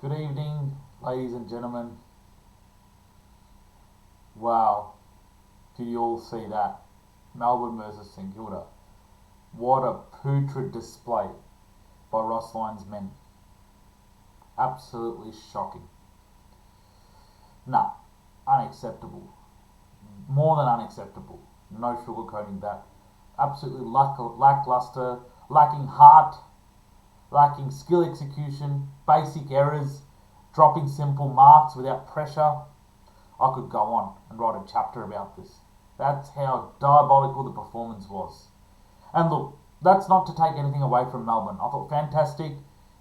Good evening, ladies and gentlemen. Wow, did you all see that? Melbourne versus St Kilda. What a putrid display by Ross Lyon's men. Absolutely shocking. Nah, unacceptable. More than unacceptable. No sugarcoating that. Absolutely lacklustre, lacking heart, lacking skill execution, basic errors, dropping simple marks without pressure. I could go on and write a chapter about this. That's how diabolical the performance was. And look, that's not to take anything away from Melbourne. I thought fantastic.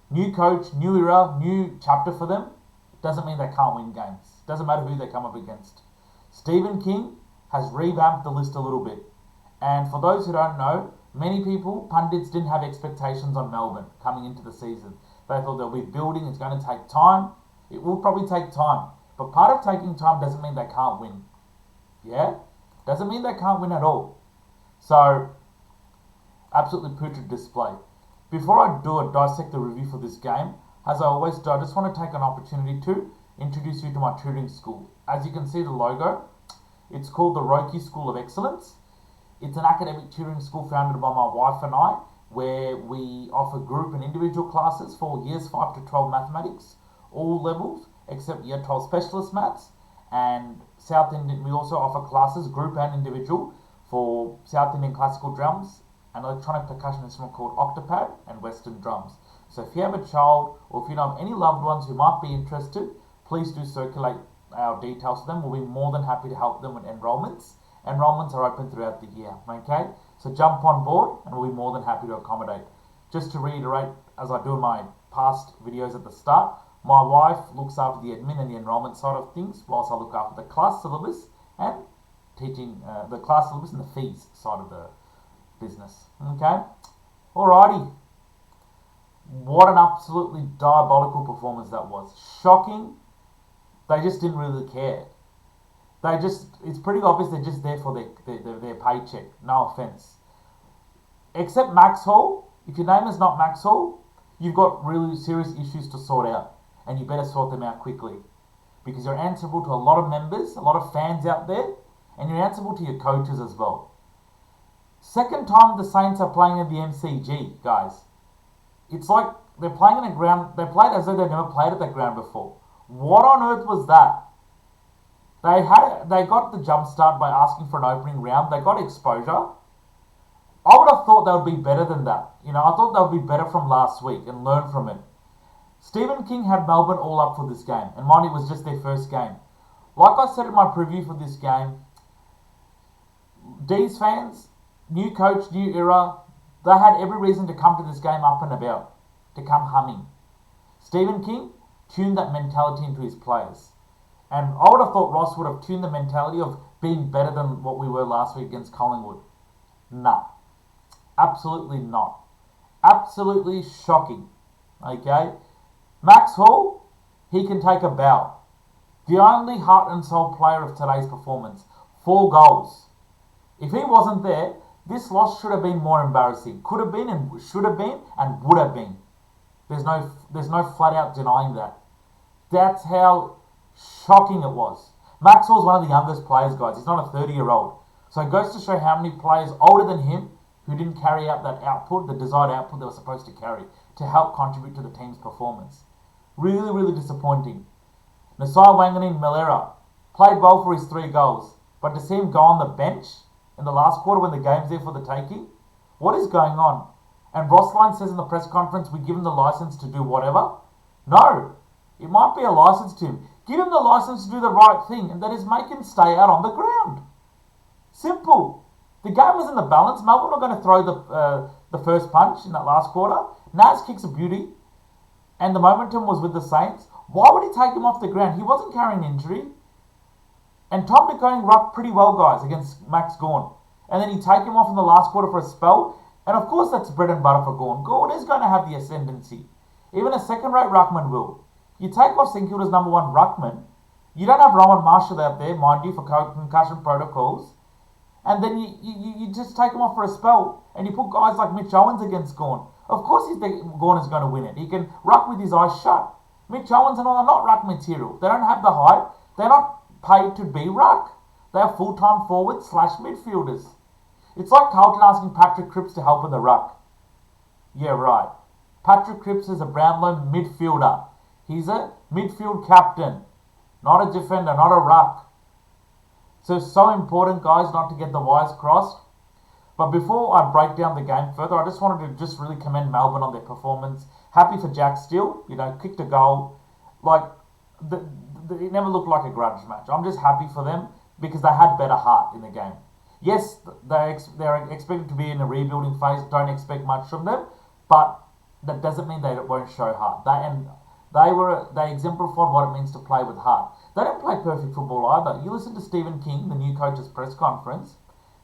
New coach, new era, new chapter for them. Doesn't mean they can't win games. Doesn't matter who they come up against. Stephen King has revamped the list a little bit. And for those who don't know, many people, pundits, didn't have expectations on Melbourne coming into the season. They thought they'll be building, it's going to take time. It will probably take time. But part of taking time doesn't mean they can't win. Yeah? Doesn't mean they can't win at all. So, absolutely putrid display. Before I dissect the review for this game, as I always do, I just want to take an opportunity to introduce you to my tutoring school. As you can see the logo, it's called the Roki School of Excellence. It's an academic tutoring school founded by my wife and I, where we offer group and individual classes for years 5 to 12 mathematics, all levels, except year 12 specialist maths, and South Indian. We also offer classes, group and individual, for South Indian classical drums, an electronic percussion instrument called octopad, and Western drums. So if you have a child, or if you know of any loved ones who might be interested, please do circulate our details to them. We'll be more than happy to help them with enrolments. Enrolments are open throughout the year, okay? So jump on board and we'll be more than happy to accommodate. Just to reiterate, as I do in my past videos at the start, my wife looks after the admin and the enrolment side of things, whilst I look after the class syllabus and teaching the class syllabus and the fees side of the business, okay? Alrighty. What an absolutely diabolical performance that was. Shocking. They just didn't really care. It's pretty obvious they're just there for their paycheck. No offense. Except Max Hall. If your name is not Max Hall, you've got really serious issues to sort out. And you better sort them out quickly. Because you're answerable to a lot of members, a lot of fans out there. And you're answerable to your coaches as well. Second time the Saints are playing at the MCG, guys. It's like they're playing in a ground. They played as though they've never played at that ground before. What on earth was that? They got the jump start by asking for an opening round. They got exposure. I would have thought they would be better than that. I thought they would be better from last week and learn from it. Stephen King had Melbourne all up for this game. And mind, it was just their first game. Like I said in my preview for this game, D's fans, new coach, new era, they had every reason to come to this game up and about, to come humming. Stephen King tuned that mentality into his players. And I would have thought Ross would have tuned the mentality of being better than what we were last week against Collingwood. Nah. Absolutely not. Absolutely shocking. Okay? Max Hall, he can take a bow. The only heart and soul player of today's performance. 4 goals. If he wasn't there, this loss should have been more embarrassing. Could have been and should have been and would have been. There's no flat out denying that. That's how shocking it was. Max Hall's one of the youngest players, guys. He's not a 30-year-old. So it goes to show how many players older than him who didn't carry out that output, the desired output they were supposed to carry, to help contribute to the team's performance. Really, really disappointing. Nasai Wanganeen Malera played well for his 3 goals, but to see him go on the bench in the last quarter when the game's there for the taking, what is going on? And Ross Lyon says in the press conference, we give him the license to do whatever. No, it might be a license to him. Give him the license to do the right thing, and that is make him stay out on the ground. Simple. The game was in the balance. Melbourne were going to throw the first punch in that last quarter. Naz kicks a beauty, and the momentum was with the Saints. Why would he take him off the ground? He wasn't carrying injury. And Tom McCone rucked pretty well, guys, against Max Gawn. And then he take him off in the last quarter for a spell. And of course that's bread and butter for Gawn. Gawn is going to have the ascendancy. Even a second-rate ruckman will. You take off St Kilda's number 1 ruckman. You don't have Rowan Marshall out there, mind you, for concussion protocols. And then you just take him off for a spell. And you put guys like Mitch Owens against Gawn. Of course Gawn is going to win it. He can ruck with his eyes shut. Mitch Owens and all are not ruck material. They don't have the height. They're not paid to be ruck. They are full-time forwards / midfielders. It's like Carlton asking Patrick Cripps to help in the ruck. Yeah, right. Patrick Cripps is a Brownlow midfielder. He's a midfield captain, not a defender, not a ruck. So it's so important, guys, not to get the wires crossed. But before I break down the game further, I just wanted to just really commend Melbourne on their performance. Happy for Jack Steele, kicked a goal. It never looked like a grudge match. I'm just happy for them because they had better heart in the game. Yes, they're expected to be in a rebuilding phase. Don't expect much from them, but that doesn't mean they won't show heart. They exemplified what it means to play with heart. They don't play perfect football either. You listen to Stephen King, the new coach's press conference.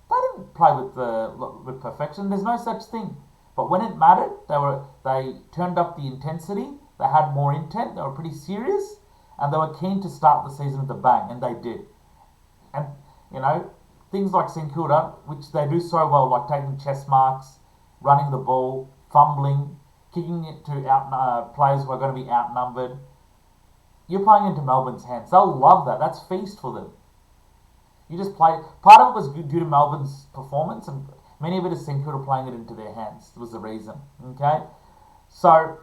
They didn't play with perfection. There's no such thing. But when it mattered, they turned up the intensity. They had more intent. They were pretty serious, and they were keen to start the season with a bang, and they did. And things like St Kilda, which they do so well, like taking chess marks, running the ball, fumbling, kicking it to players who are going to be outnumbered. You're playing into Melbourne's hands. They'll love that. That's feast for them. You just play. Part of it was due to Melbourne's performance, and many of it is St Kilda playing it into their hands. Was the reason. Okay, so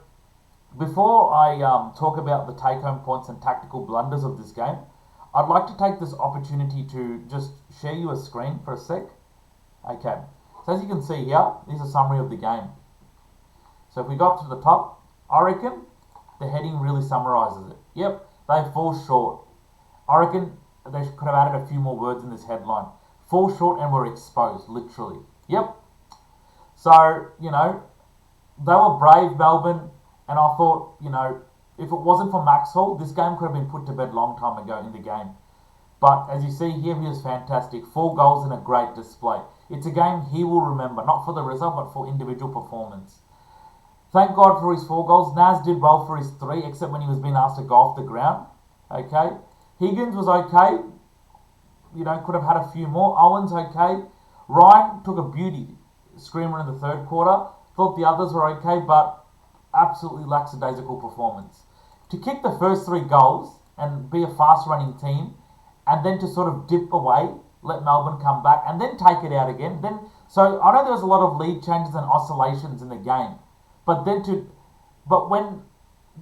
before I talk about the take-home points and tactical blunders of this game, I'd like to take this opportunity to just share you a screen for a sec. Okay, so as you can see here, this is a summary of the game. So if we go up to the top, I reckon the heading really summarises it. Yep, they fall short. I reckon they could have added a few more words in this headline. Fall short and were exposed, literally. Yep. So, they were brave, Melbourne, and I thought, if it wasn't for Max Hall, this game could have been put to bed long time ago in the game. But as you see here, he was fantastic. 4 goals and a great display. It's a game he will remember, not for the result, but for individual performance. Thank God for his 4 goals. Naz did well for his 3, except when he was being asked to go off the ground. Okay. Higgins was okay. Could have had a few more. Owens, okay. Ryan took a beauty screamer in the third quarter. Thought the others were okay, but absolutely lackadaisical performance. To kick the first 3 goals and be a fast-running team, and then to sort of dip away, let Melbourne come back, and then take it out again. So I know there was a lot of lead changes and oscillations in the game, but when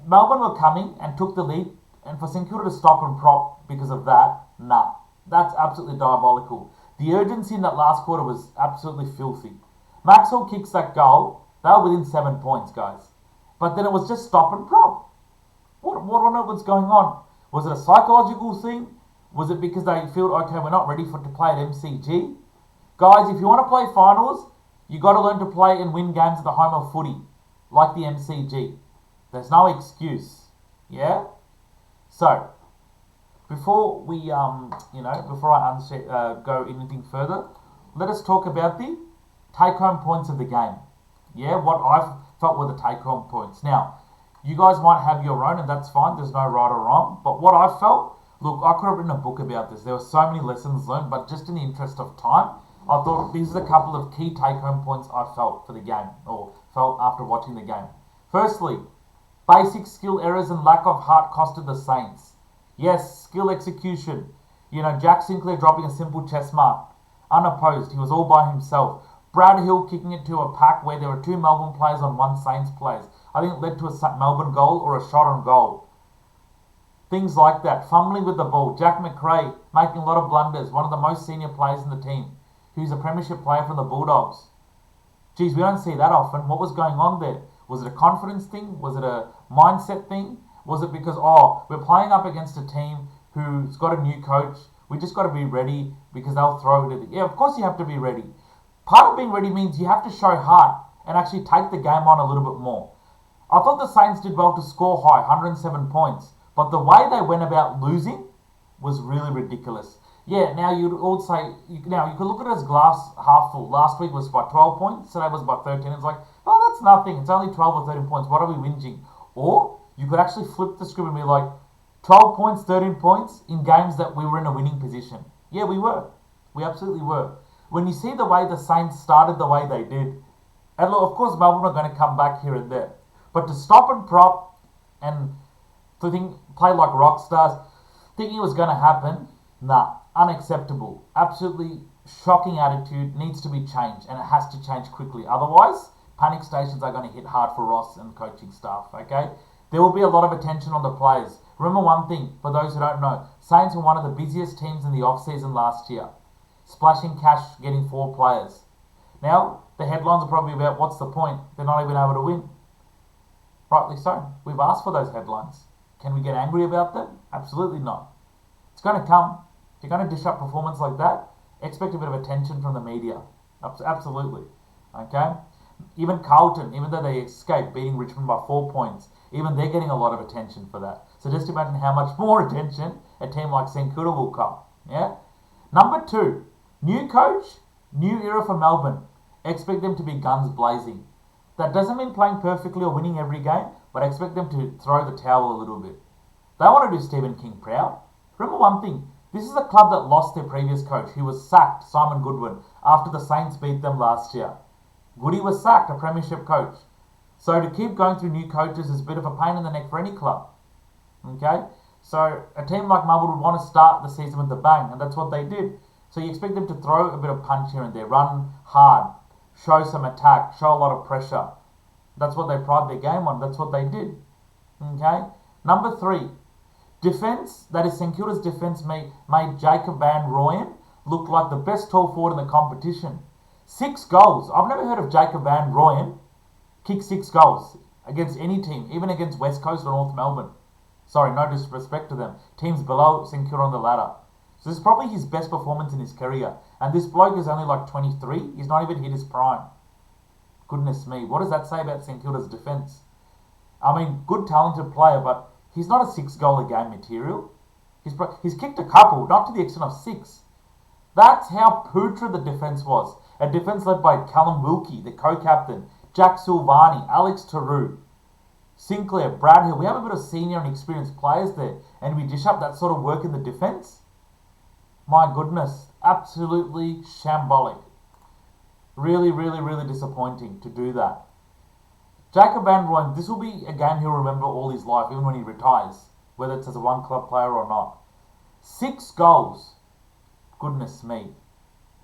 Melbourne were coming and took the lead, and for St Kilda to stop and prop because of that, nah, that's absolutely diabolical. The urgency in that last quarter was absolutely filthy. Maxwell kicks that goal, they were within 7 points, guys. But then it was just stop and prop. What on earth was going on? Was it a psychological thing? Was it because they feel, okay, we're not ready to play at MCG? Guys, if you want to play finals, you got to learn to play and win games at the home of footy, like the MCG. There's no excuse. Yeah? So, before we, before I go anything further, let us talk about the take-home points of the game. Yeah, what I felt were the take-home points. Now, you guys might have your own, and that's fine. There's no right or wrong. But what I felt, look, I could have written a book about this. There were so many lessons learned, but just in the interest of time, I thought these are a couple of key take-home points I felt for the game, or felt after watching the game. Firstly, basic skill errors and lack of heart costed the Saints. Yes, skill execution. Jack Sinclair dropping a simple chest mark. Unopposed, he was all by himself. Brad Hill kicking it to a pack where there were 2 Melbourne players on 1 Saints players. I think it led to a Melbourne goal or a shot on goal. Things like that. Fumbling with the ball. Jack McRae making a lot of blunders. One of the most senior players in the team. Who's a premiership player from the Bulldogs. Geez, we don't see that often. What was going on there? Was it a confidence thing? Was it a mindset thing? Was it because, we're playing up against a team who's got a new coach. We just got to be ready because they'll throw it at the... Yeah, of course you have to be ready. Part of being ready means you have to show heart and actually take the game on a little bit more. I thought the Saints did well to score high, 107 points. But the way they went about losing was really ridiculous. Yeah, now you'd all say... you could look at it as glass half full. Last week was by 12 points. Today was by 13. It's like, that's nothing. It's only 12 or 13 points. What are we whinging? Or you could actually flip the script and be like, 12 points, 13 points in games that we were in a winning position. Yeah, we were. We absolutely were. When you see the way the Saints started the way they did, and look, of course Melbourne are going to come back here and there, but to stop and prop and to play like rock stars, thinking it was going to happen. Nah, unacceptable. Absolutely shocking attitude, needs to be changed, and it has to change quickly. Otherwise, panic stations are going to hit hard for Ross and coaching staff, okay? There will be a lot of attention on the players. Remember one thing, for those who don't know, Saints were one of the busiest teams in the off-season last year, splashing cash, getting 4 players. Now, the headlines are probably about what's the point? They're not even able to win. Rightly so. We've asked for those headlines. Can we get angry about them? Absolutely not. It's going to come. If you're going to dish up performance like that, expect a bit of attention from the media. Absolutely. Okay? Even Carlton, even though they escaped beating Richmond by 4 points, even they're getting a lot of attention for that. So just imagine how much more attention a team like St Kilda will come. Yeah? Number 2, new coach, new era for Melbourne. Expect them to be guns blazing. That doesn't mean playing perfectly or winning every game, but I expect them to throw the towel a little bit. They want to do Stephen King proud. Remember one thing, this is a club that lost their previous coach, who was sacked, Simon Goodwin, after the Saints beat them last year. Goody was sacked, a premiership coach. So to keep going through new coaches is a bit of a pain in the neck for any club. Okay? So a team like Melbourne would want to start the season with a bang, and that's what they did. So you expect them to throw a bit of punch here and there, run hard, show some attack, show a lot of pressure. That's what they pride their game on. That's what they did. Okay? Number 3, defence. That is, St Kilda's defence made Jacob Van Rooyen look like the best tall forward in the competition. 6 goals. I've never heard of Jacob Van Rooyen kick 6 goals against any team, even against West Coast or North Melbourne. Sorry, no disrespect to them. Teams below St Kilda on the ladder. So this is probably his best performance in his career. And this bloke is only like 23. He's not even hit his prime. Goodness me. What does that say about St Kilda's defence? I mean, good talented player, but he's not a 6-goal-a-game material. He's kicked a couple, not to the extent of 6. That's how putrid the defence was. A defence led by Callum Wilkie, the co-captain, Jack Silvani, Alex Taru, Sinclair, Brad Hill. We have a bit of senior and experienced players there, and we dish up that sort of work in the defence. My goodness, absolutely shambolic. Really, really, really disappointing to do that. Jacob Van Rooyen, this will be a game he'll remember all his life, even when he retires, whether it's as a one-club player or not. 6 goals. Goodness me.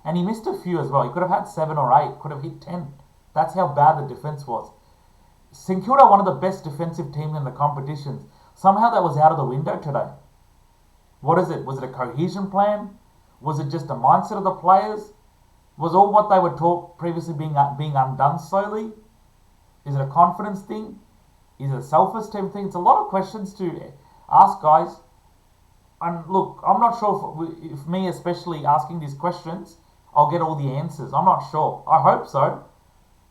And he missed a few as well. He could have had 7 or 8, could have hit 10. That's how bad the defence was. St Kilda, one of the best defensive teams in the competitions. Somehow that was out of the window today. What is it? Was it a cohesion plan? Was it just a mindset of the players? Was all what they were taught previously being undone slowly? Is it a confidence thing? Is it a self-esteem thing? It's a lot of questions to ask, guys. And look, I'm not sure if me especially asking these questions, I'll get all the answers. I'm not sure. I hope so.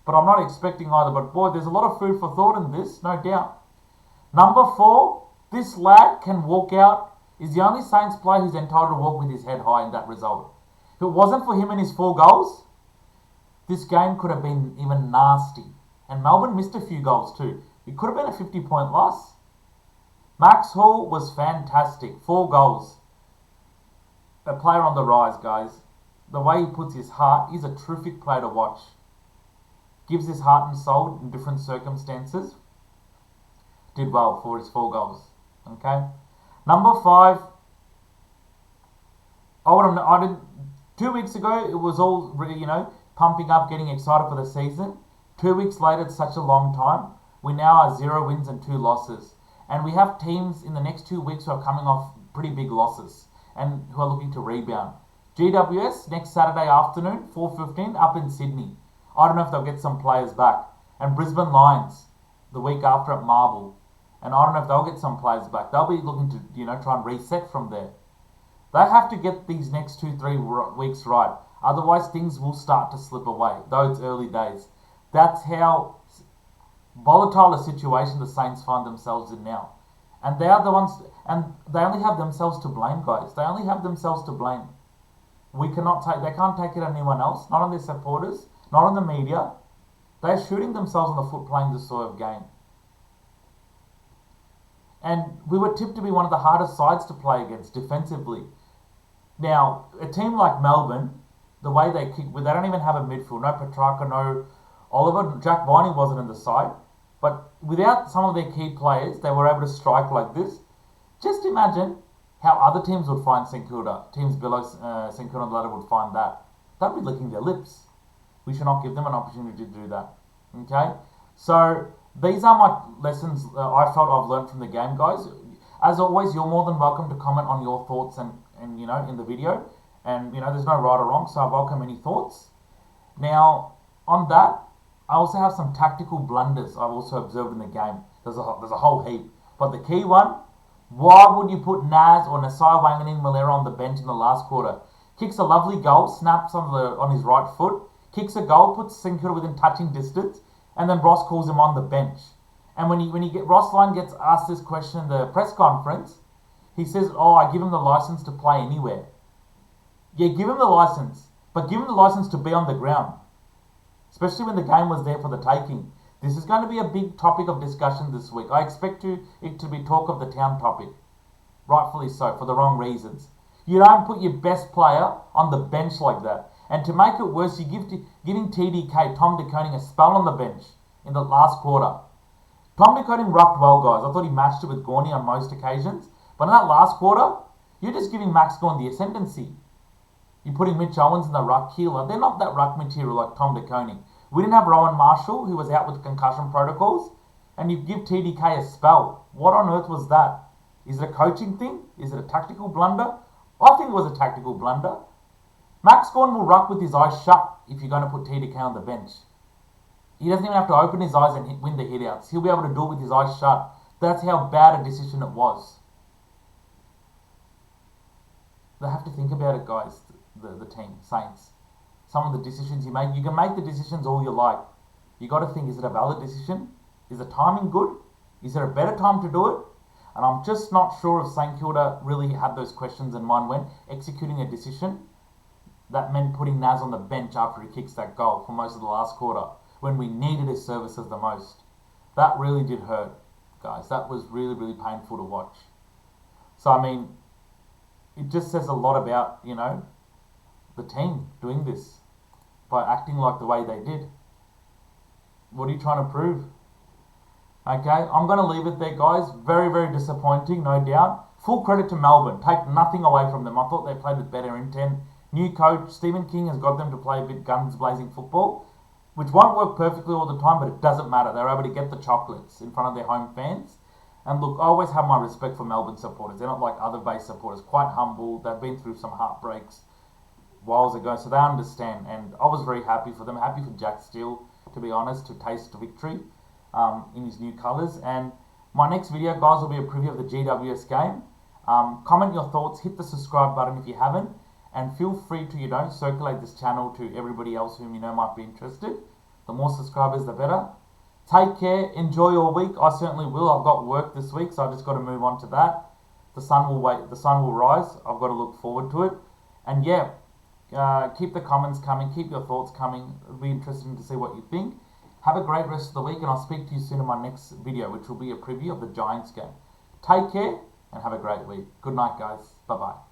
But I'm not expecting either. But boy, there's a lot of food for thought in this, no doubt. Number 4, this lad can walk out, is the only Saints player who's entitled to walk with his head high in that result. If it wasn't for him and his 4 goals, this game could have been even nasty. And Melbourne missed a few goals too. It could have been a 50-point loss. Max Hall was fantastic. 4 goals. A player on the rise, guys. The way he puts his heart, he's a terrific player to watch. Gives his heart and soul in different circumstances. Did well for his 4 goals. Okay. Number 5. 2 weeks ago, it was all, pumping up, getting excited for the season. 2 weeks later, it's such a long time. We now are 0 wins and 2 losses. And we have teams in the next 2 weeks who are coming off pretty big losses and who are looking to rebound. GWS next Saturday afternoon, 4:15, up in Sydney. I don't know if they'll get some players back. And Brisbane Lions the week after at Marvel. And I don't know if they'll get some players back. They'll be looking to, try and reset from there. They have to get these next 2-3 weeks right. Otherwise, things will start to slip away, though it's early days. That's how volatile a situation the Saints find themselves in now. And they are the ones, and they only have themselves to blame, guys. They only have themselves to blame. They can't take it on anyone else, not on their supporters, not on the media. They're shooting themselves in the foot playing this sort of game. And we were tipped to be one of the hardest sides to play against defensively. Now, a team like Melbourne, the way they kick, they don't even have a midfield. No Petrarca, no Oliver. Jack Viney wasn't in the side. But without some of their key players, they were able to strike like this. Just imagine how other teams would find St Kilda. Teams below St Kilda on the ladder would find that. They'd be licking their lips. We should not give them an opportunity to do that. Okay? So, these are my lessons I felt I've learned from the game, guys. As always, you're more than welcome to comment on your thoughts and in the video. And, there's no right or wrong, so I welcome any thoughts. Now, on that, I also have some tactical blunders I've also observed in the game. There's a whole heap. But the key one, why would you put Naz or Nasai Wanganin Malera on the bench in the last quarter? Kicks a lovely goal, snaps on his right foot, kicks a goal, puts St Kilda within touching distance, and then Ross calls him on the bench. And Ross Lyon gets asked this question in the press conference, he says, I give him the license to play anywhere. Yeah, give him the license, but give him the license to be on the ground. Especially when the game was there for the taking. This is going to be a big topic of discussion this week. I expect it to be talk of the town topic. Rightfully so, for the wrong reasons. You don't put your best player on the bench like that. And to make it worse, you're giving TDK, Tom De Koning, a spell on the bench in the last quarter. Tom De Koning rucked well, guys. I thought he matched it with Gorney on most occasions. But in that last quarter, you're just giving Max Gawn the ascendancy. You're putting Mitch Owens in the ruck healer. They're not that ruck material like Tom De Koning. We didn't have Rowan Marshall, who was out with concussion protocols, and you give TDK a spell. What on earth was that? Is it a coaching thing? Is it a tactical blunder? I think it was a tactical blunder. Max Gawn will ruck with his eyes shut if you're going to put TDK on the bench. He doesn't even have to open his eyes and win the hit-outs. He'll be able to do it with his eyes shut. That's how bad a decision it was. They have to think about it, guys, the team, Saints. Some of the decisions you make, you can make the decisions all you like. You got to think, is it a valid decision? Is the timing good? Is there a better time to do it? And I'm just not sure if St Kilda really had those questions in mind when executing a decision that meant putting Naz on the bench after he kicks that goal for most of the last quarter when we needed his services the most. That really did hurt, guys. That was really, really painful to watch. So, I mean, it just says a lot about, the team doing this by acting like the way they did. What are you trying to prove? Okay, I'm going to leave it there, guys. Very, very disappointing, no doubt. Full credit to Melbourne. Take nothing away from them. I thought they played with better intent. New coach, Stephen King, has got them to play a bit guns-blazing football, which won't work perfectly all the time, but it doesn't matter. They're able to get the chocolates in front of their home fans. And look, I always have my respect for Melbourne supporters. They're not like other base supporters. Quite humble. They've been through some heartbreaks whiles ago, so they understand. And I was very happy for them. Happy for Jack Steele, to be honest, to taste victory in his new colours. And my next video, guys, will be a preview of the GWS game. Comment your thoughts. Hit the subscribe button if you haven't. And feel free to, circulate this channel to everybody else whom you know might be interested. The more subscribers, the better. Take care. Enjoy your week. I certainly will. I've got work this week, so I just got to move on to that. The sun will wait. The sun will rise. I've got to look forward to it. And yeah, keep the comments coming. Keep your thoughts coming. It'll be interesting to see what you think. Have a great rest of the week, and I'll speak to you soon in my next video, which will be a preview of the Giants game. Take care, and have a great week. Good night, guys. Bye-bye.